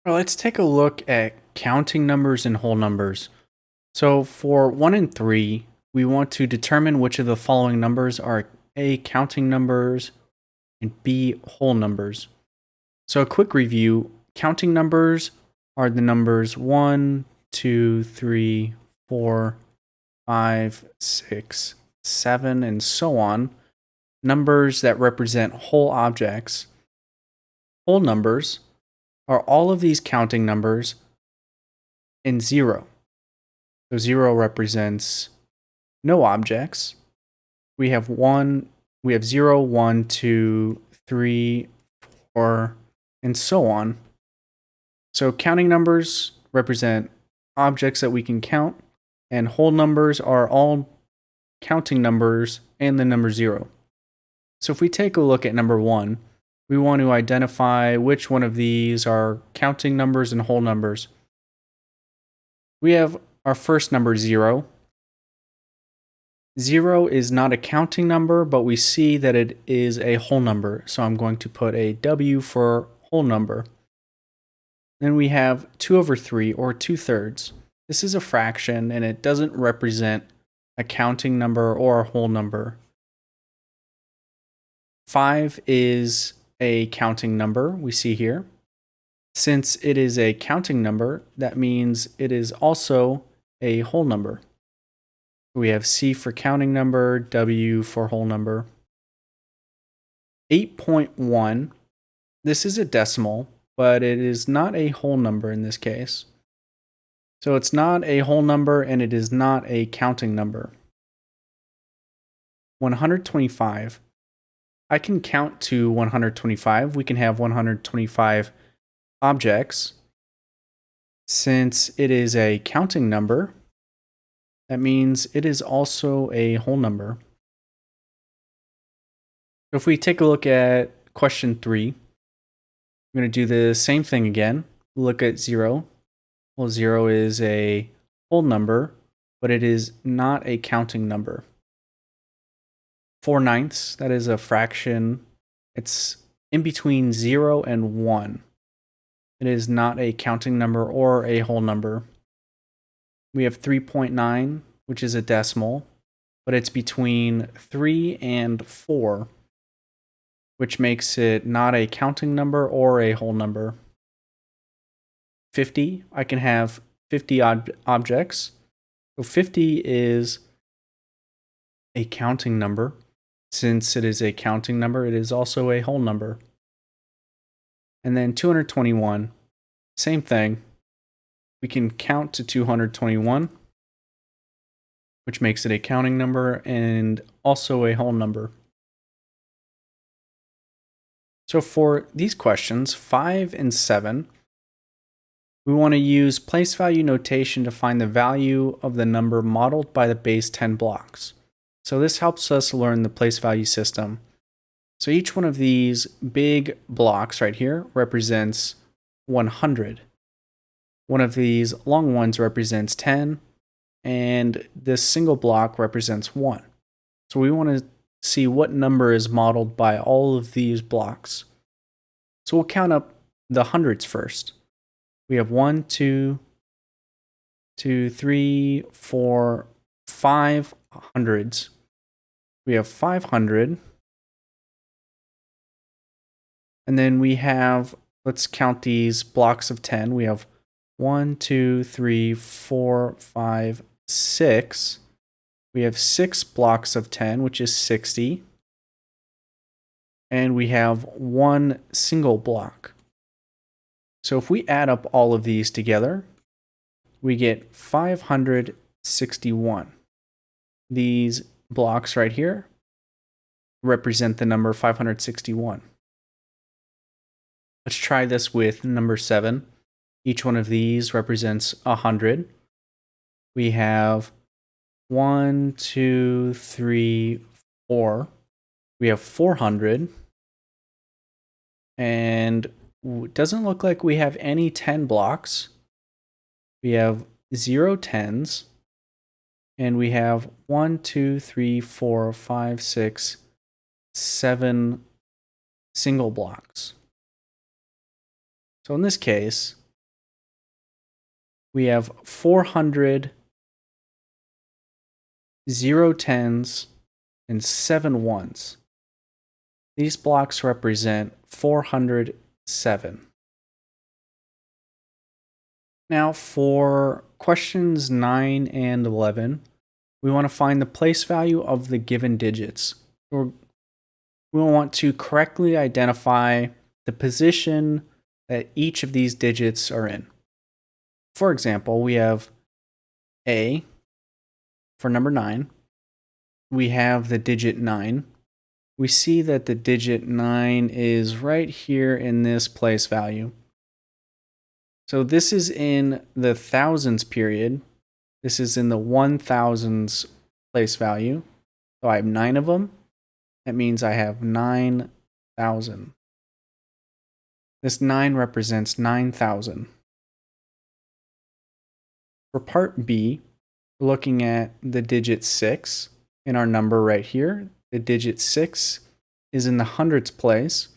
Well, let's take a look at counting numbers and whole numbers. So for 1 and 3, we want to determine which of the following numbers are A, counting numbers, and B, whole numbers. So a quick review, counting numbers are the numbers 1, 2, 3, 4, 5, 6, 7, and so on. Numbers that represent whole objects. Whole numbers are all of these counting numbers in 0. So 0 represents no objects. We have 0, 1, 2, 3, 4, and so on. So counting numbers represent objects that we can count, and whole numbers are all counting numbers and the number 0. So if we take a look at number 1, we want to identify which one of these are counting numbers and whole numbers. We have our first number 0. 0 is not a counting number, but we see that it is a whole number. So I'm going to put a W for whole number. Then we have 2/3 or 2/3. This is a fraction and it doesn't represent a counting number or a whole number. 5 is a counting number we see here. Since it is a counting number, that means it is also a whole number. We have C for counting number, W for whole number. 8.1, this is a decimal, but it is not a whole number in this case. So it's not a whole number and it is not a counting number. 125. I can count to 125. We can have 125 objects. Since it is a counting number, that means it is also a whole number. So if we take a look at question 3, I'm going to do the same thing again. Look at 0. Well, 0 is a whole number, but it is not a counting number. 4/9, that is a fraction. It's in between 0 and 1. It is not a counting number or a whole number. We have 3.9, which is a decimal, but it's between 3 and 4, which makes it not a counting number or a whole number. 50, I can have 50 objects. So 50 is a counting number. Since it is a counting number, it is also a whole number. And then 221, same thing. We can count to 221, which makes it a counting number and also a whole number. So for these questions, 5 and 7, we want to use place value notation to find the value of the number modeled by the base 10 blocks. So this helps us learn the place value system. So each one of these big blocks right here represents 100. One of these long ones represents 10, and this single block represents 1. So we want to see what number is modeled by all of these blocks. So we'll count up the hundreds first. We have 1, 2, 3, 4, 5 hundreds. We have 500. And then we have, let's count these blocks of 10. We have 1, 2, 3, 4, 5, 6. We have 6 blocks of 10, which is 60. And we have 1 single block. So if we add up all of these together, we get 561. These blocks right here represent the number 561. Let's try this with number 7. Each one of these represents 100. We have 1, 2, 3, 4. We have 400. And it doesn't look like we have any 10 blocks. We have 0 tens. And we have 1, 2, 3, 4, 5, 6, 7 single blocks. So in this case, we have 400, 0 tens, and 7 ones. These blocks represent 407. Now for questions 9 and 11, we want to find the place value of the given digits. We want to correctly identify the position that each of these digits are in. For example, we have A for number 9. We have the digit 9. We see that the digit 9 is right here in this place value. So this is in the thousands period. This is in the 1000s place value. So I have 9 of them. That means I have 9,000. This 9 represents 9,000. For part B, we're looking at the digit 6 in our number right here. The digit 6 is in the hundreds place.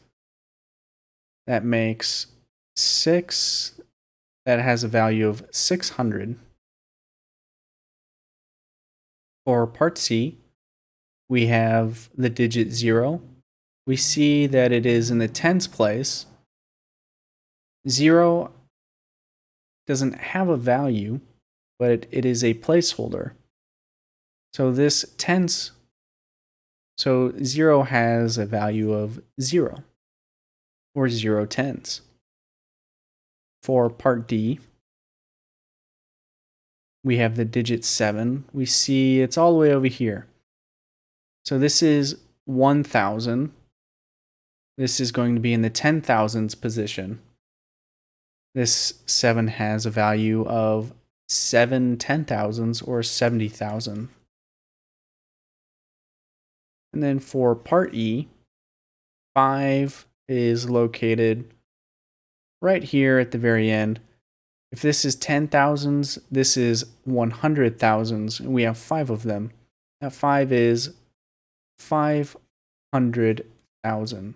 That makes 6 that has a value of 600. For part C, we have the digit 0. We see that it is in the tens place. 0 doesn't have a value, but it is a placeholder. So this tens, so 0 has a value of 0, or 0 tens. For part D, we have the digit 7. We see it's all the way over here. So this is 1000. This is going to be in the 10,000s position. This 7 has a value of 7 10,000s or 70,000. And then for part E, 5 is located right here at the very end. If this is 10,000s, this is 100,000s, and we have 5 of them. That 5 is 500,000.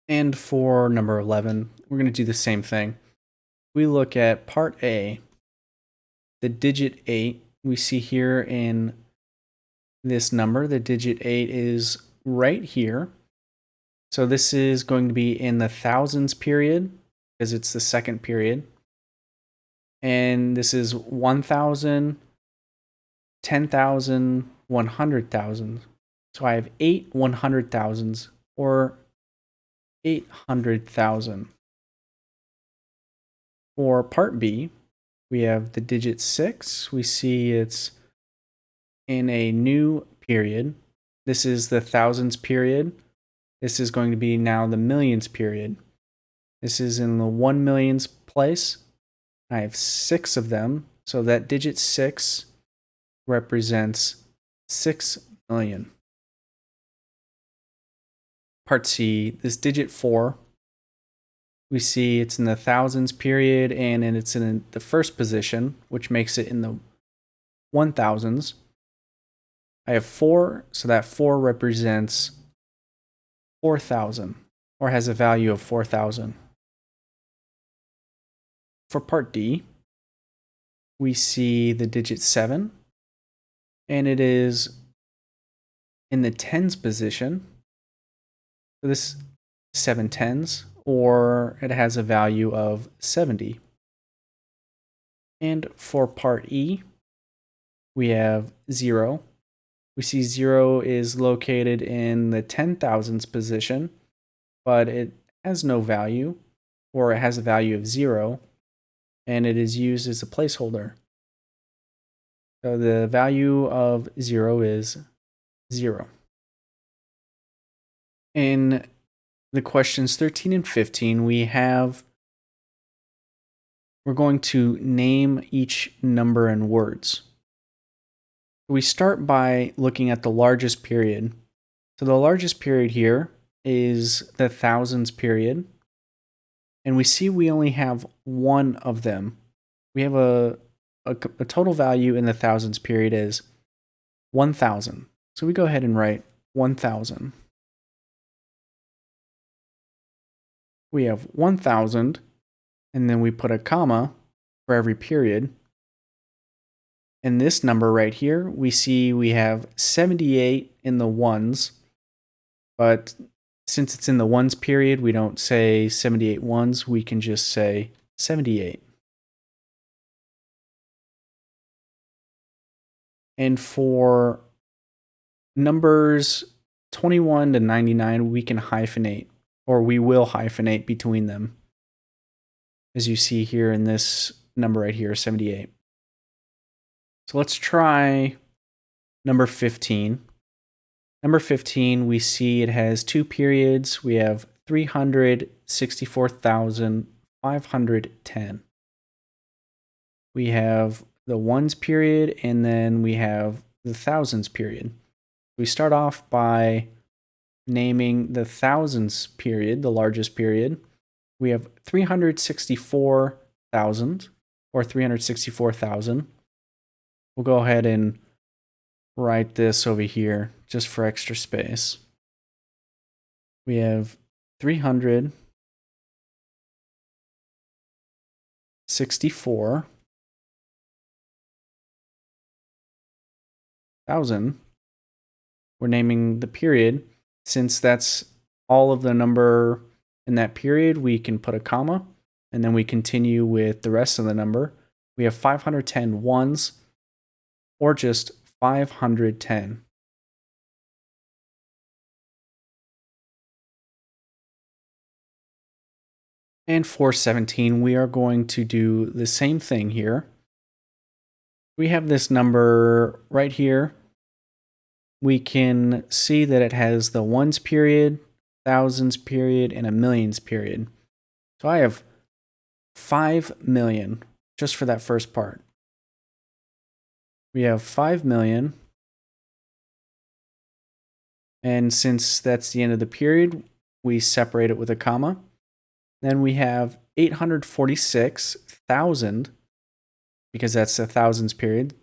And for number 11, we're going to do the same thing. We look at part A, the digit 8, we see here in this number, the digit 8 is right here. So this is going to be in the thousands period, because it's the second period. And this is 1,000, 10,000, 100,000. So I have 8 100,000s, or 800,000. For part B, we have the digit 6. We see it's in a new period. This is the thousands period. This is going to be now the millions period. This is in the 1 millions place. I have 6 of them. So that digit 6 represents 6 million. Part C, this digit 4, we see it's in the thousands period and it's in the first position, which makes it in the 1000s. I have 4, so that 4 represents 4,000, or has a value of 4,000. For part D, we see the digit 7, and it is in the tens position. So this 7 tens, or it has a value of 70. And for part E, we have 0. We see 0 is located in the 10,000s position, but it has no value, or it has a value of 0, and it is used as a placeholder. So the value of 0 is 0. In the questions 13 and 15, we're going to name each number in words. We start by looking at the largest period. So the largest period here is the thousands period. And we see we only have 1 of them. We have a total value in the thousands period is 1,000. So we go ahead and write 1,000. We have 1,000, and then we put a comma for every period. And this number right here, we see we have 78 in the ones, but since it's in the ones period, we don't say 78 ones, we can just say 78. And for numbers 21 to 99, we can hyphenate, or we will hyphenate between them, as you see here in this number right here, 78. So let's try number 15. Number 15, we see it has two periods. We have 364,510. We have the ones period, and then we have the thousands period. We start off by naming the thousands period, the largest period. We have 364,000, or 364,000. We'll go ahead and write this over here just for extra space. We have 364,000. We're naming the period. Since that's all of the number in that period, we can put a comma, and then we continue with the rest of the number. We have 510 ones, or just 510. And for 17, we are going to do the same thing here. We have this number right here. We can see that it has the ones period, thousands period, and a millions period. So I have 5 million just for that first part. We have 5 million. And since that's the end of the period, we separate it with a comma. Then we have 846,000, because that's the thousands period.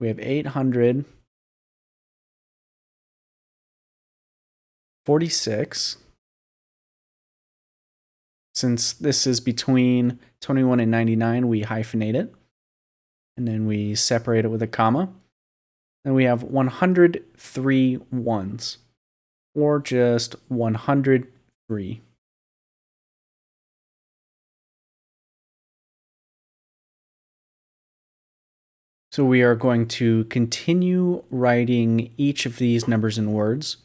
We have 846. Since this is between 21 and 99, we hyphenate it. And then we separate it with a comma. Then we have 103 ones, or just 103. So we are going to continue writing each of these numbers in words.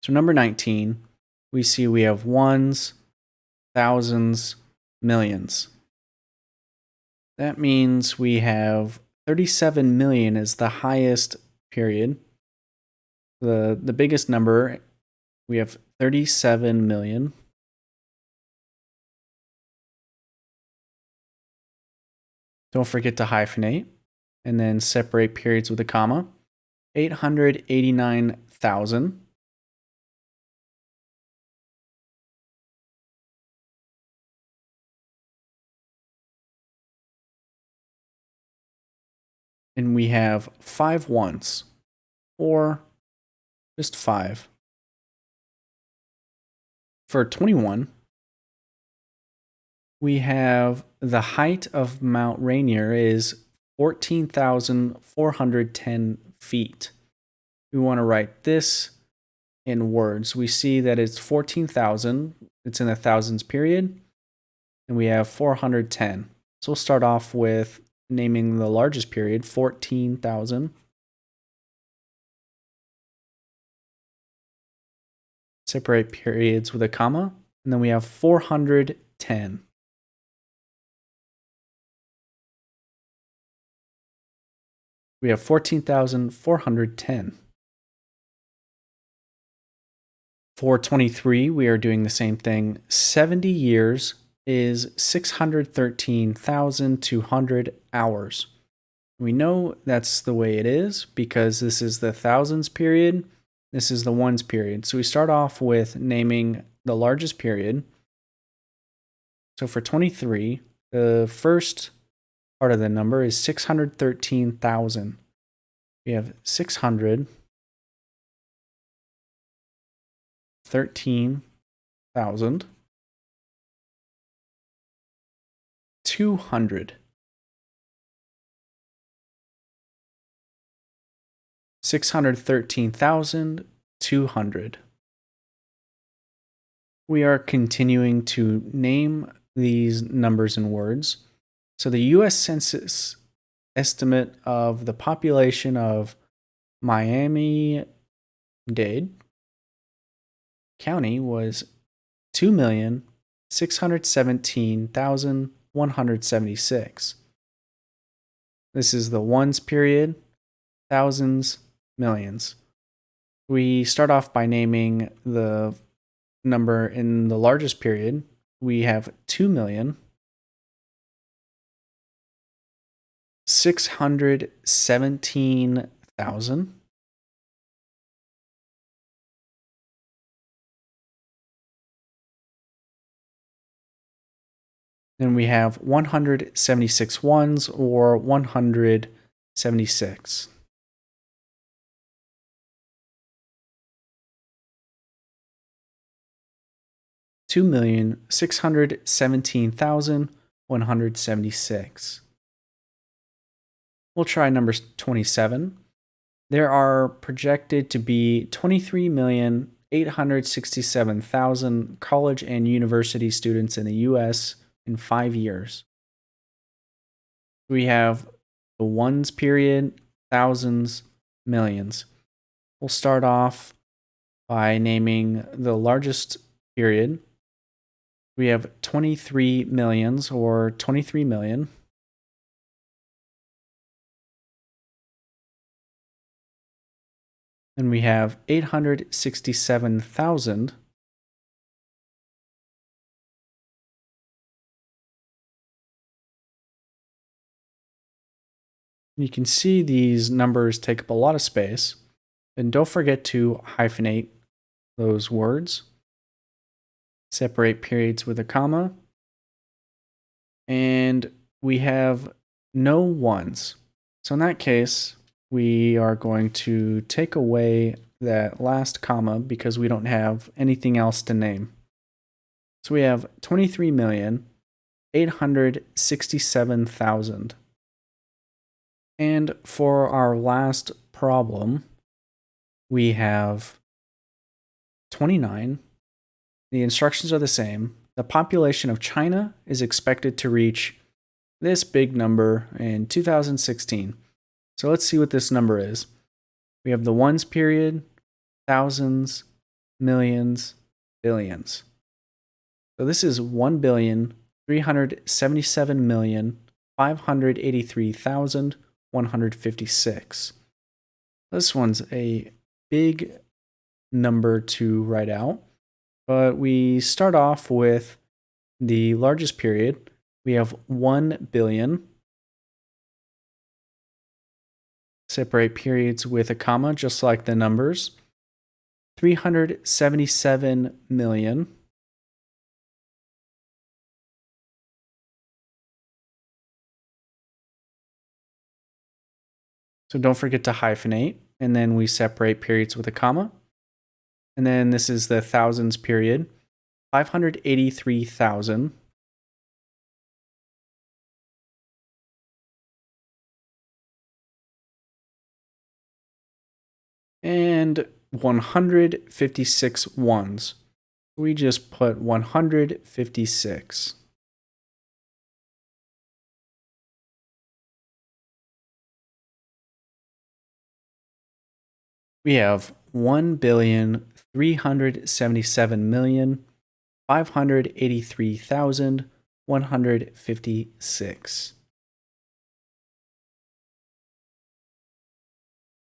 So number 19, we see we have ones, thousands, millions. That means we have 37 million as the highest period. The biggest number, we have 37 million. Don't forget to hyphenate, and then separate periods with a comma. 889,000. And we have 5 ones, or just 5. For 21, we have the height of Mount Rainier is 14,410 feet. We want to write this in words. We see that it's 14,000. It's in the thousands period. And we have 410. So we'll start off with naming the largest period, 14,000. Separate periods with a comma. And then we have 410. We have 14,410. For 23, we are doing the same thing. 70 years is 613,200 hours. We know that's the way it is because this is the thousands period. This is the ones period. So we start off with naming the largest period. So for 23, the first part of the number is 613,000. We have 613,000. 200. 613,200. We are continuing to name these numbers and words. So the US Census estimate of the population of Miami-Dade County was 2,617,176. This is the ones period, thousands, millions. We start off by naming the number in the largest period. We have 2,617,000. Then we have 176 ones, or 176. $2,617,176. We'll try number 27. There are projected to be 23,867,000 college and university students in the US in 5 years. We have the ones period, thousands, millions. We'll start off by naming the largest period. We have 23 millions, or 23 million. Then we have 867,000. You can see these numbers take up a lot of space. And don't forget to hyphenate those words. Separate periods with a comma. And we have no ones. So in that case, we are going to take away that last comma because we don't have anything else to name. So we have 23,867,000. And for our last problem, we have 29. The instructions are the same. The population of China is expected to reach this big number in 2016. So let's see what this number is. We have the ones period, thousands, millions, billions. So this is 1,377,583,156. This one's a big number to write out, but we start off with the largest period. We have 1 billion. Separate periods with a comma, just like the numbers. 377 million. So don't forget to hyphenate, and then we separate periods with a comma. And then this is the thousands period, 583,000. And 156 ones. We just put 156. We have 1,377,583,156.